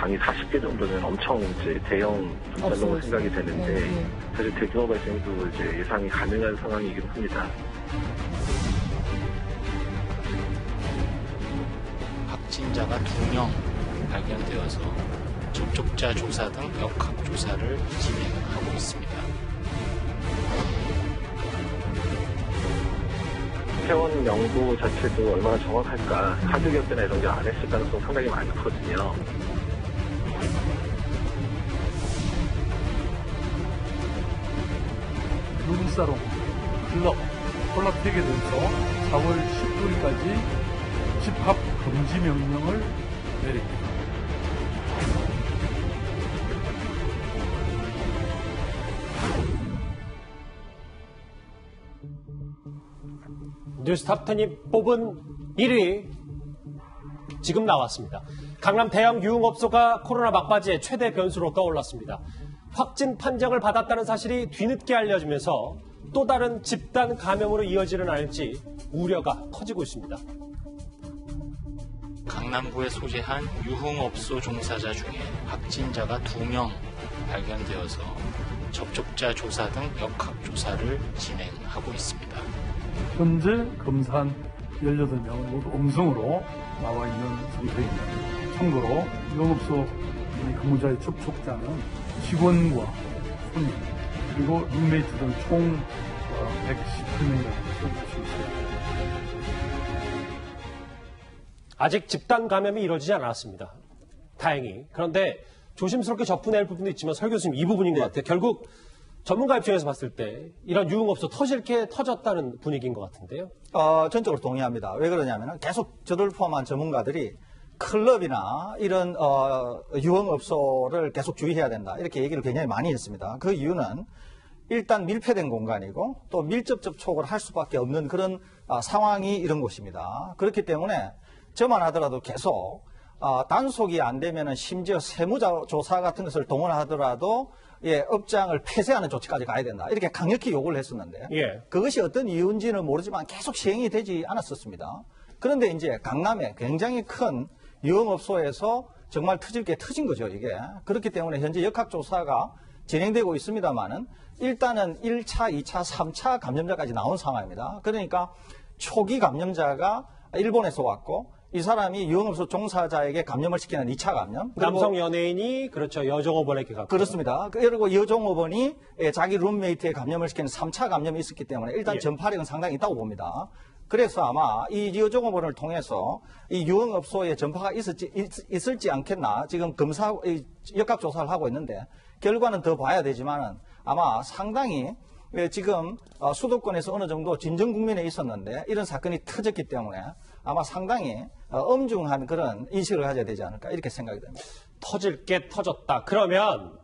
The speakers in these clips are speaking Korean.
방이 40개 정도면 엄청 이제 대형 분산으로 생각이 되는데 사실 대규모 발생도 이제 예상이 가능한 상황이긴 합니다. 확진자가 2명 발견되어서 접촉자 조사 등 역학 조사를 진행하고 있습니다. 회원 명부 자체도 얼마나 정확할까, 카드 결제나 이런 게 안 했을 가능성이 상당히 많거든요. 룸사롱, 클럽, 콜라 폐기돼서 4월 19일까지 집합 금지 명령을 내립니다. 뉴스 탑10이 뽑은 1위 지금 나왔습니다. 강남 대형 유흥업소가 코로나 막바지에 최대 변수로 떠올랐습니다. 확진 판정을 받았다는 사실이 뒤늦게 알려지면서 또 다른 집단 감염으로 이어지는 않을지 우려가 커지고 있습니다. 강남구에 소재한 유흥업소 종사자 중에 확진자가 2명 발견되어서 접촉자 조사 등 역학 조사를 진행하고 있습니다. 현재 검사한 18명은 모두 음성으로 나와 있는 상태입니다. 참고로 유흥업소 근무자의 접촉자는 직원과 손님 그리고 룸메이트 등 총 118명이라고 볼 수 있습니다. 아직 집단 감염이 이루어지지 않았습니다. 다행히. 그런데 조심스럽게 접근해야 할 부분도 있지만 설 교수님 이 부분인 것 같아요. 결국 전문가 입장에서 봤을 때 이런 유흥업소 터질 게 터졌다는 분위기인 것 같은데요. 전적으로 동의합니다. 왜 그러냐면 계속 저들 포함한 전문가들이 클럽이나 이런 유흥업소를 계속 주의해야 된다. 이렇게 얘기를 굉장히 많이 했습니다. 그 이유는 일단 밀폐된 공간이고 또 밀접 접촉을 할 수밖에 없는 그런 상황이 이런 곳입니다. 그렇기 때문에 저만 하더라도 계속 단속이 안 되면은 심지어 세무조사 같은 것을 동원하더라도 업장을 폐쇄하는 조치까지 가야 된다. 이렇게 강력히 요구를 했었는데 그것이 어떤 이유인지는 모르지만 계속 시행이 되지 않았었습니다. 그런데 이제 강남에 굉장히 큰 유흥업소에서 정말 터질 게 터진 거죠, 이게. 그렇기 때문에 현재 역학조사가 진행되고 있습니다만은 일단은 1차, 2차, 3차 감염자까지 나온 상황입니다. 그러니까 초기 감염자가 일본에서 왔고 이 사람이 유흥업소 종사자에게 감염을 시키는 2차 감염. 남성 연예인이 그렇죠. 여종업원에게 갔고. 그렇습니다. 그리고 여종업원이 자기 룸메이트에 감염을 시키는 3차 감염이 있었기 때문에 일단 전파력은 상당히 있다고 봅니다. 그래서 아마 이 여종업원을 통해서 이 유흥업소에 전파가 있을지 않겠나 지금 역학조사를 하고 있는데 결과는 더 봐야 되지만은 아마 상당히 지금 수도권에서 어느 정도 진정 국면에 있었는데 이런 사건이 터졌기 때문에 아마 상당히 엄중한 그런 인식을 가져야 되지 않을까 이렇게 생각이 됩니다. 터질 게 터졌다. 그러면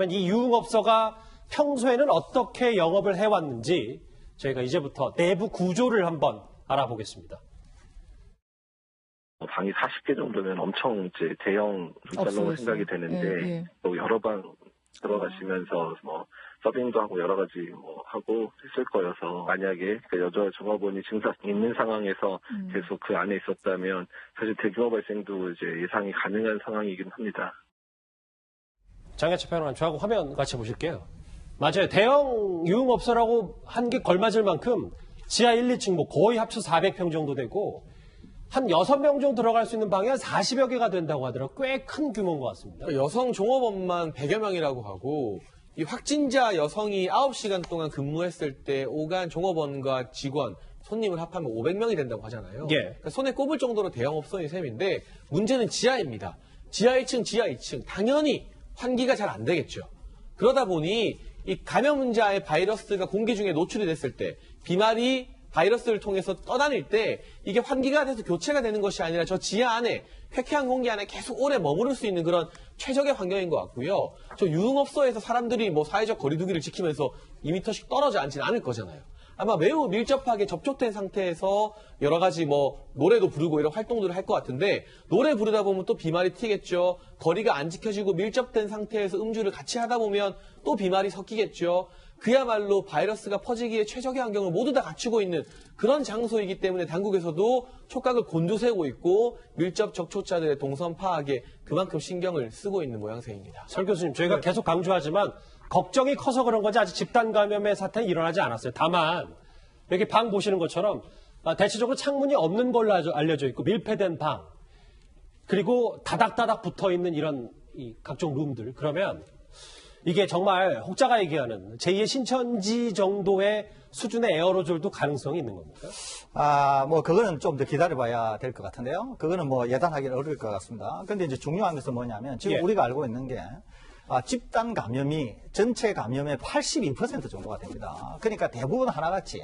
이 유흥업소가 평소에는 어떻게 영업을 해왔는지 저희가 이제부터 내부 구조를 한번 알아보겠습니다. 방이 40개 정도면 엄청 이제 대형 분산으로 생각이 되는데 또 여러 방 들어가시면서 서빙도 하고 여러 가지 하고 했을 거여서 만약에 여자 종업원이 증상 있는 상황에서 계속 그 안에 있었다면 사실 대규모 발생도 이제 예상이 가능한 상황이긴 합니다. 장혜철 평론가 저하고 화면 같이 보실게요. 맞아요. 대형 유흥업소라고 한 게 걸맞을 만큼 지하 1, 2층 거의 합쳐 400평 정도 되고 한 6명 정도 들어갈 수 있는 방이 한 40여 개가 된다고 하더라고요. 꽤 큰 규모인 것 같습니다. 여성 종업원만 100여 명이라고 하고 이 확진자 여성이 9시간 동안 근무했을 때 오간 종업원과 직원, 손님을 합하면 500명이 된다고 하잖아요. 그러니까 손에 꼽을 정도로 대형 업소인 셈인데 문제는 지하입니다. 지하 1층, 지하 2층. 당연히 환기가 잘 안 되겠죠. 그러다 보니 이 감염자의 바이러스가 공기 중에 노출이 됐을 때 비말이 바이러스를 통해서 떠다닐 때 이게 환기가 돼서 교체가 되는 것이 아니라 저 지하 안에 쾌쾌한 공기 안에 계속 오래 머무를 수 있는 그런 최적의 환경인 것 같고요. 저 유흥업소에서 사람들이 사회적 거리두기를 지키면서 2m씩 떨어져 앉지는 않을 거잖아요. 아마 매우 밀접하게 접촉된 상태에서 여러 가지 노래도 부르고 이런 활동들을 할 것 같은데 노래 부르다 보면 또 비말이 튀겠죠. 거리가 안 지켜지고 밀접된 상태에서 음주를 같이 하다 보면 또 비말이 섞이겠죠. 그야말로 바이러스가 퍼지기에 최적의 환경을 모두 다 갖추고 있는 그런 장소이기 때문에 당국에서도 촉각을 곤두세우고 있고 밀접 접촉자들의 동선 파악에 그만큼 신경을 쓰고 있는 모양새입니다. 설 교수님, 저희가 계속 강조하지만 걱정이 커서 그런 건지 아직 집단 감염의 사태는 일어나지 않았어요. 다만 여기 방 보시는 것처럼 대체적으로 창문이 없는 걸로 알려져 있고 밀폐된 방, 그리고 다닥다닥 붙어있는 이런 각종 룸들. 그러면 이게 정말 혹자가 얘기하는 제2의 신천지 정도의 수준의 에어로졸도 가능성이 있는 겁니까? 뭐 그거는 좀 더 기다려봐야 될 것 같은데요. 그거는 뭐 예단하기는 어려울 것 같습니다. 근데 이제 중요한 것은 뭐냐면 지금 우리가 알고 있는 게 집단 감염이 전체 감염의 82% 정도가 됩니다. 그러니까 대부분 하나같이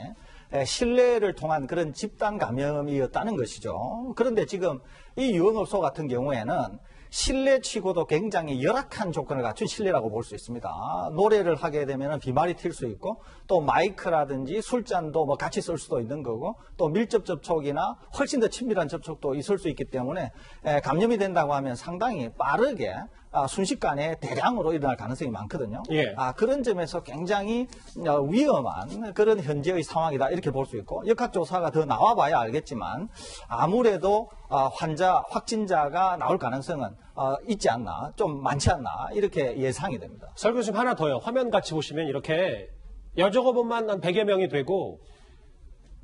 실내를 통한 그런 집단 감염이었다는 것이죠. 그런데 지금 이 유흥업소 같은 경우에는 실내치고도 굉장히 열악한 조건을 갖춘 실내라고 볼 수 있습니다. 노래를 하게 되면 비말이 튈 수 있고 또 마이크라든지 술잔도 뭐 같이 쓸 수도 있는 거고 또 밀접 접촉이나 훨씬 더 친밀한 접촉도 있을 수 있기 때문에 감염이 된다고 하면 상당히 빠르게 순식간에 대량으로 일어날 가능성이 많거든요. 그런 점에서 굉장히 위험한 그런 현재의 상황이다 이렇게 볼 수 있고 역학조사가 더 나와봐야 알겠지만 아무래도 확진자가 나올 가능성은 있지 않나, 좀 많지 않나 이렇게 예상이 됩니다. 설 교수님 하나 더요. 화면 같이 보시면 이렇게 여정업원만 한 100여 명이 되고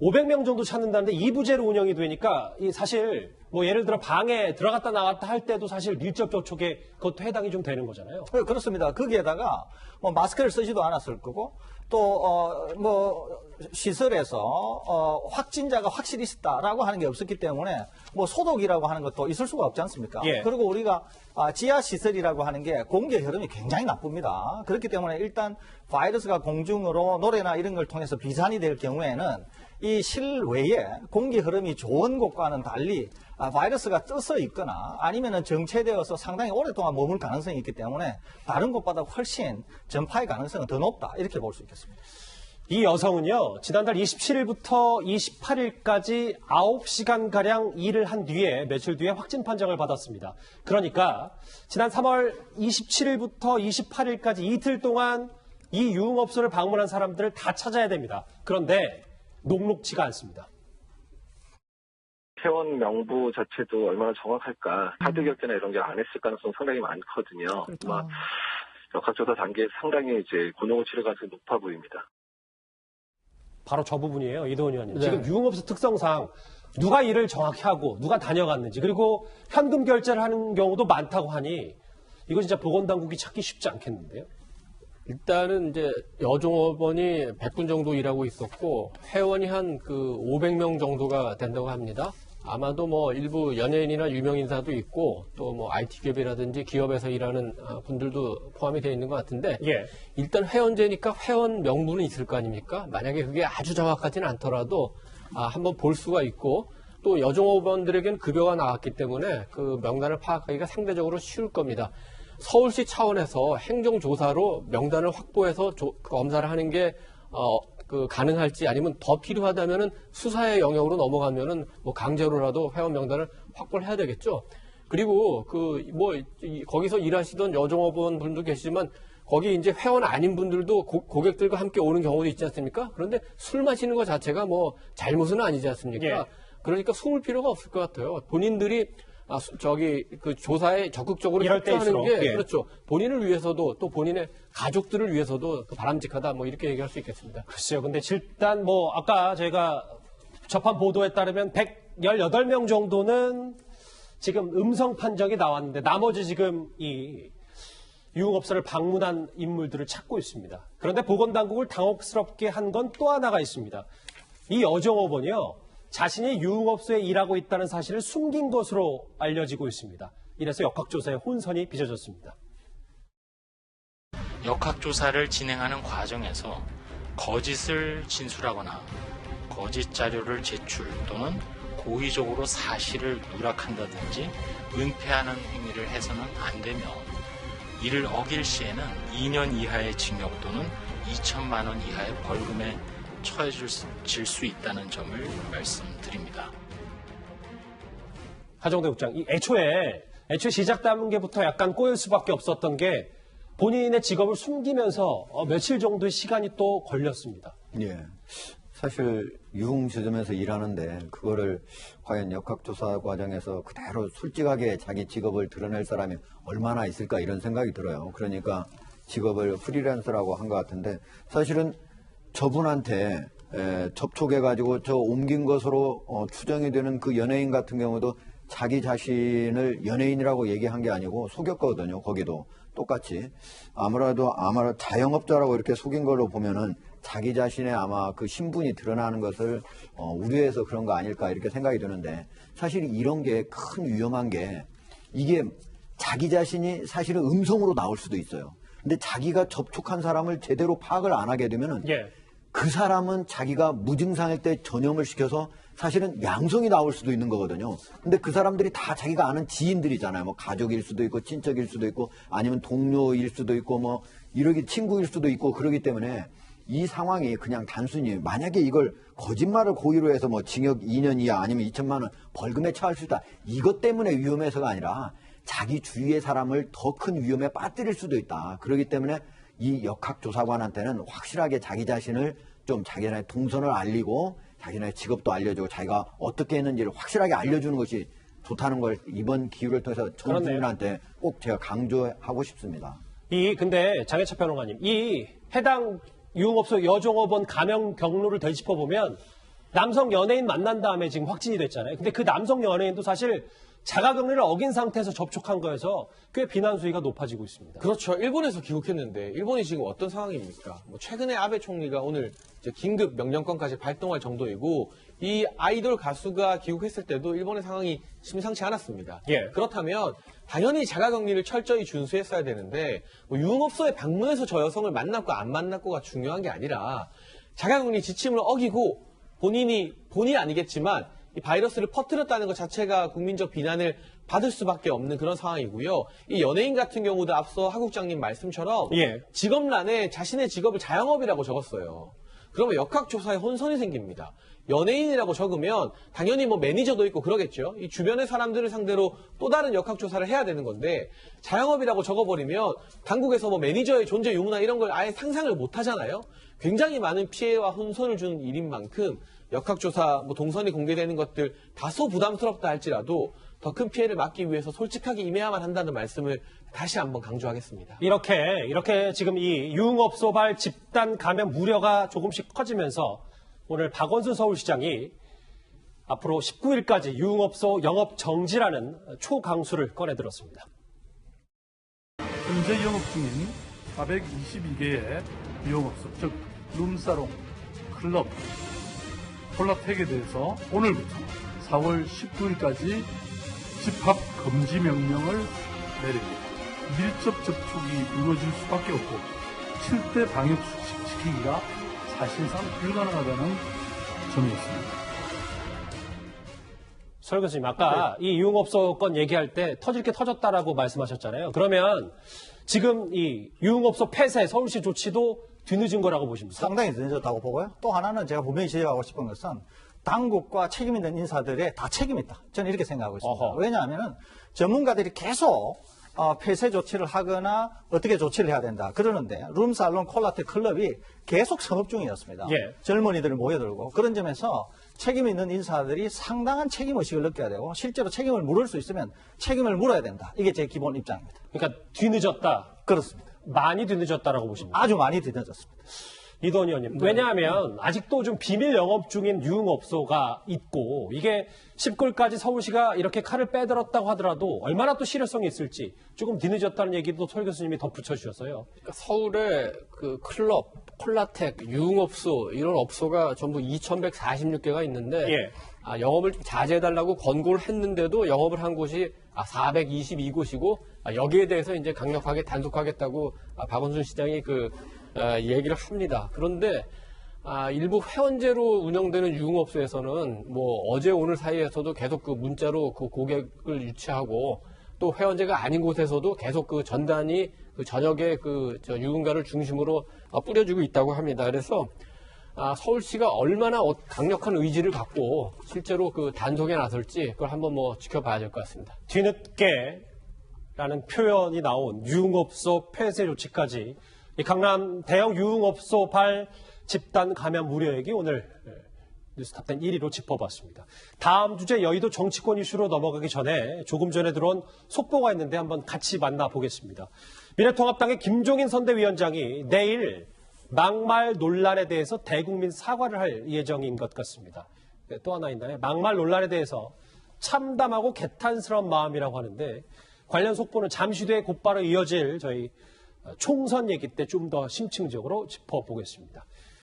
500명 정도 찾는다는데 2부제로 운영이 되니까 사실 뭐 예를 들어 방에 들어갔다 나왔다 할 때도 사실 밀접 접촉에 그것도 해당이 좀 되는 거잖아요. 네, 그렇습니다. 거기에다가 뭐 마스크를 쓰지도 않았을 거고 또 뭐 시설에서 확진자가 확실히 있었다라고 하는 게 없었기 때문에 뭐 소독이라고 하는 것도 있을 수가 없지 않습니까? 그리고 우리가 지하 시설이라고 하는 게 공기 흐름이 굉장히 나쁩니다. 그렇기 때문에 일단 바이러스가 공중으로 노래나 이런 걸 통해서 비산이 될 경우에는 이 실외에 공기 흐름이 좋은 곳과는 달리 바이러스가 떠서 있거나 아니면은 정체되어서 상당히 오랫동안 머물 가능성이 있기 때문에 다른 곳보다 훨씬 전파의 가능성은 더 높다 이렇게 볼 수 있겠습니다. 이 여성은요, 지난달 27일부터 28일까지 9시간가량 일을 한 뒤에 며칠 뒤에 확진 판정을 받았습니다. 그러니까 지난 3월 27일부터 28일까지 이틀 동안 이 유흥업소를 방문한 사람들을 다 찾아야 됩니다. 그런데 녹록지가 않습니다. 회원 명부 자체도 얼마나 정확할까. 카드 결제나 이런 게 안 했을 가능성이 상당히 많거든요. 아마 역학조사 단계에 상당히 이제 곤혹을 치를 가능성이 높아 보입니다. 바로 저 부분이에요, 이도훈 의원님. 지금 유흥업소 특성상 누가 일을 정확히 하고 누가 다녀갔는지 그리고 현금 결제를 하는 경우도 많다고 하니 이거 진짜 보건당국이 찾기 쉽지 않겠는데요? 일단은 이제 여종업원이 100분 정도 일하고 있었고 회원이 한 500명 정도가 된다고 합니다. 아마도 뭐 일부 연예인이나 유명인사도 있고 또 뭐 IT 기업이라든지 기업에서 일하는 분들도 포함이 되어 있는 것 같은데 일단 회원제니까 회원 명부는 있을 거 아닙니까? 만약에 그게 아주 정확하지는 않더라도 한번 볼 수가 있고 또 여종업원들에게는 급여가 나왔기 때문에 그 명단을 파악하기가 상대적으로 쉬울 겁니다. 서울시 차원에서 행정조사로 명단을 확보해서 검사를 하는 게 가능할지 아니면 더 필요하다면은 수사의 영역으로 넘어가면은 뭐 강제로라도 회원 명단을 확보를 해야 되겠죠. 그리고 거기서 일하시던 여종업원 분도 계시지만 거기 이제 회원 아닌 분들도 고객들과 함께 오는 경우도 있지 않습니까? 그런데 술 마시는 것 자체가 뭐 잘못은 아니지 않습니까? 그러니까 숨을 필요가 없을 것 같아요. 본인들이 조사에 적극적으로 협조하는 게, 그렇죠. 본인을 위해서도 또 본인의 가족들을 위해서도 바람직하다, 뭐 이렇게 얘기할 수 있겠습니다. 글쎄요. 근데 일단 아까 제가 접한 보도에 따르면 118명 정도는 지금 음성 판정이 나왔는데 나머지 지금 이 유흥업소를 방문한 인물들을 찾고 있습니다. 그런데 보건당국을 당혹스럽게 한 건 또 하나가 있습니다. 이 여종업원이요. 자신이 유흥업소에 일하고 있다는 사실을 숨긴 것으로 알려지고 있습니다. 이래서 역학조사에 혼선이 빚어졌습니다. 역학조사를 진행하는 과정에서 거짓을 진술하거나 거짓 자료를 제출 또는 고의적으로 사실을 누락한다든지 은폐하는 행위를 해서는 안 되며 이를 어길 시에는 2년 이하의 징역 또는 2천만 원 이하의 벌금에 처해질 수 있다는 점을 말씀드립니다. 하정대 국장, 애초에 시작 단계부터 약간 꼬일 수밖에 없었던 게 본인의 직업을 숨기면서 며칠 정도의 시간이 또 걸렸습니다. 예. 사실 유흥주점에서 일하는데 그거를 과연 역학조사 과정에서 그대로 솔직하게 자기 직업을 드러낼 사람이 얼마나 있을까 이런 생각이 들어요. 그러니까 직업을 프리랜서라고 한 것 같은데 사실은 저분한테 접촉해가지고 저 옮긴 것으로 추정이 되는 그 연예인 같은 경우도 자기 자신을 연예인이라고 얘기한 게 아니고 속였거든요. 거기도 똑같이 아무래도 자영업자라고 이렇게 속인 걸로 보면은 자기 자신의 아마 그 신분이 드러나는 것을 우려해서 그런 거 아닐까 이렇게 생각이 드는데 사실 이런 게 큰 위험한 게 이게 자기 자신이 사실은 음성으로 나올 수도 있어요. 근데 자기가 접촉한 사람을 제대로 파악을 안 하게 되면은 그 사람은 자기가 무증상일 때 전염을 시켜서 사실은 양성이 나올 수도 있는 거거든요. 근데 그 사람들이 다 자기가 아는 지인들이잖아요. 뭐 가족일 수도 있고 친척일 수도 있고 아니면 동료일 수도 있고 뭐 이러기 친구일 수도 있고 그러기 때문에 이 상황이 그냥 단순히 만약에 이걸 거짓말을 고의로 해서 뭐 징역 2년 이하 아니면 2천만 원 벌금에 처할 수 있다. 이것 때문에 위험해서가 아니라 자기 주위의 사람을 더 큰 위험에 빠뜨릴 수도 있다. 그렇기 때문에 이 역학조사관한테는 확실하게 자기 자신을 좀 자기네 동선을 알리고 자기네 직업도 알려주고 자기가 어떻게 했는지를 확실하게 알려주는 것이 좋다는 걸 이번 기회를 통해서 전 국민한테 꼭 제가 강조하고 싶습니다. 근데 장혜철 평론가님, 이 해당 유흥업소 여종업원 감염 경로를 되짚어보면 남성 연예인 만난 다음에 지금 확진이 됐잖아요. 근데 그 남성 연예인도 사실 자가격리를 어긴 상태에서 접촉한 거여서 꽤 비난 수위가 높아지고 있습니다. 그렇죠. 일본에서 귀국했는데 일본이 지금 어떤 상황입니까? 뭐 최근에 아베 총리가 오늘 이제 긴급 명령권까지 발동할 정도이고 이 아이돌 가수가 귀국했을 때도 일본의 상황이 심상치 않았습니다. 그렇다면 당연히 자가격리를 철저히 준수했어야 되는데 뭐 유흥업소에 방문해서 저 여성을 만났고 안 만났고가 중요한 게 아니라 자가격리 지침을 어기고 본인이 아니겠지만 이 바이러스를 퍼뜨렸다는 것 자체가 국민적 비난을 받을 수밖에 없는 그런 상황이고요. 이 연예인 같은 경우도 앞서 하 국장님 말씀처럼 직업란에 자신의 직업을 자영업이라고 적었어요. 그러면 역학조사에 혼선이 생깁니다. 연예인이라고 적으면 당연히 뭐 매니저도 있고 그러겠죠. 이 주변의 사람들을 상대로 또 다른 역학조사를 해야 되는 건데 자영업이라고 적어버리면 당국에서 뭐 매니저의 존재 유무나 이런 걸 아예 상상을 못 하잖아요. 굉장히 많은 피해와 혼선을 주는 일인 만큼 역학조사 뭐 동선이 공개되는 것들 다소 부담스럽다 할지라도 더 큰 피해를 막기 위해서 솔직하게 임해야만 한다는 말씀을 다시 한번 강조하겠습니다. 이렇게 지금 이 유흥업소발 집단 감염 우려가 조금씩 커지면서 오늘 박원순 서울시장이 앞으로 19일까지 유흥업소 영업 정지라는 초강수를 꺼내들었습니다. 현재 영업 중인 422개의 유흥업소, 즉 룸사롱, 클럽, 콜라텍에 대해서 오늘부터 4월 19일까지 집합 금지 명령을 내립니다. 밀접 접촉이 이루어질 수밖에 없고 7대 방역 수칙 지키기가 사실상 불가능하다는 점이 있습니다. 설 교수님, 아까 이 유흥업소 건 얘기할 때 터질 게 터졌다라고 말씀하셨잖아요. 그러면 지금 이 유흥업소 폐쇄 서울시 조치도 뒤늦은 거라고 보십니까? 상당히 늦어졌다고 보고요. 또 하나는 제가 분명히 지적하고 싶은 것은 당국과 책임 있는 인사들의 다 책임이 있다. 저는 이렇게 생각하고 있습니다. 왜냐하면 전문가들이 계속 폐쇄 조치를 하거나 어떻게 조치를 해야 된다. 그러는데 룸살롱, 콜라텍, 클럽이 계속 성업 중이었습니다. 젊은이들을 모여들고 그런 점에서 책임 있는 인사들이 상당한 책임의식을 느껴야 되고 실제로 책임을 물을 수 있으면 책임을 물어야 된다. 이게 제 기본 입장입니다. 그러니까 뒤늦었다. 그렇습니다. 많이 뒤늦었다라고 보십니다. 아주 많이 뒤늦었습니다. 이도원 의원님, 왜냐하면 아직도 좀 비밀 영업 중인 유흥업소가 있고 이게 19일까지 서울시가 이렇게 칼을 빼들었다고 하더라도 얼마나 또 실효성이 있을지 조금 뒤늦었다는 얘기도 설 교수님이 덧붙여 주셨어요. 그러니까 서울에 그 클럽, 콜라텍, 유흥업소 이런 업소가 전부 2,146개가 있는데 영업을 좀 자제해달라고 권고를 했는데도 영업을 한 곳이 422곳이고 여기에 대해서 이제 강력하게 단속하겠다고 박원순 시장이 얘기를 합니다. 그런데 일부 회원제로 운영되는 유흥업소에서는 뭐 어제 오늘 사이에서도 계속 그 문자로 그 고객을 유치하고 또 회원제가 아닌 곳에서도 계속 그 전단이 그 저녁에 유흥가를 중심으로 뿌려주고 있다고 합니다. 그래서 서울시가 얼마나 강력한 의지를 갖고 실제로 그 단속에 나설지 그걸 한번 뭐 지켜봐야 될 것 같습니다. 뒤늦게 라는 표현이 나온 유흥업소 폐쇄 조치까지 이 강남 대형 유흥업소 발 집단 감염 우려액이 오늘 뉴스탑10 1위로 짚어봤습니다. 다음 주제 여의도 정치권 이슈로 넘어가기 전에 조금 전에 들어온 속보가 있는데 한번 같이 만나보겠습니다. 미래통합당의 김종인 선대위원장이 내일 막말 논란에 대해서 대국민 사과를 할 예정인 것 같습니다. 또 하나 있나요? 막말 논란에 대해서 참담하고 개탄스러운 마음이라고 하는데 관련 속보는 잠시 뒤에 곧바로 이어질 저희 총선 얘기 때 좀 더 심층적으로 짚어보겠습니다.